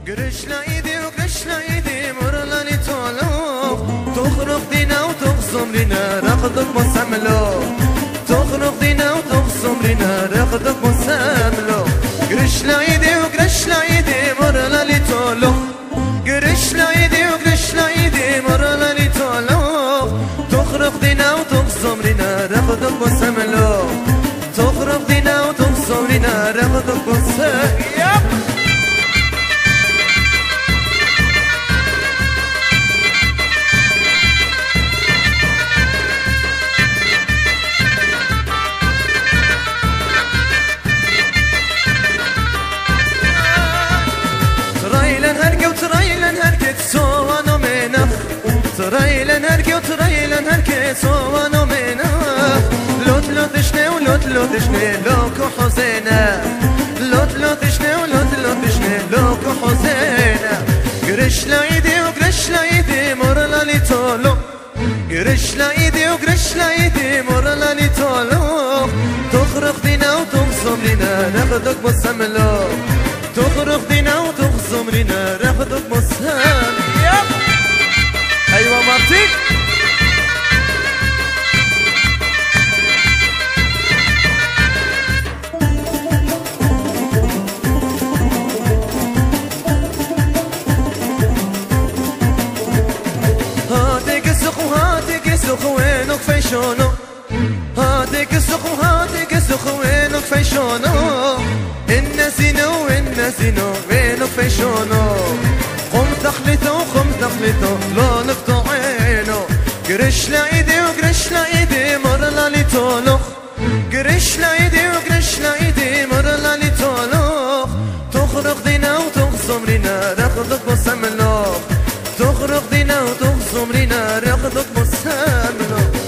قرشنا ايدي وقرشنا ايدي مرلاني تولو تخرق دينا وتخصم لنا رقدك مساملو تخرق دينا وتخصم لنا رقدك مساملو قرشنا ايدي وقرشنا ايدي مرلاني تولو قرشنا ايدي وقرشنا ايدي مرلاني تولو تخرق دينا وتخصم لنا رقدك مساملو تخرق دينا وتخصم لنا رقدك مساملو تريلن هركي وتريلن هركي صوانو منا لوت لوتشني ولوت لوتشني لوكو حزينة لوت لوتشني ولوت لوتشني لوكو حزينة قرش لايدي وقرش لايدي مرلاني تولو قرش لايدي وقرش لايدي مرلاني تولو تخرق دينا وتخصم لنا ناخدك مساملو تخرق دينا وتخصم لنا ناخدك مساملو ايوه مارتي هاتيك السوق وهاتيك السوق وينك فيشونو هاتيك السوق وهاتيك السوق وينك فيشونو الناسينو الناسينو وينك فيشونو قم تخليتو قم تخليتو لو نفتو عينو قرش لايدي وقرش لايدي مرلاني تولوخ قرش لايدي وقرش لايدي مرلاني تولوخ تخرق دينا وتخصم لنا رقدك مساملو تخرق دينا وتخصم لنا رقدك مساملو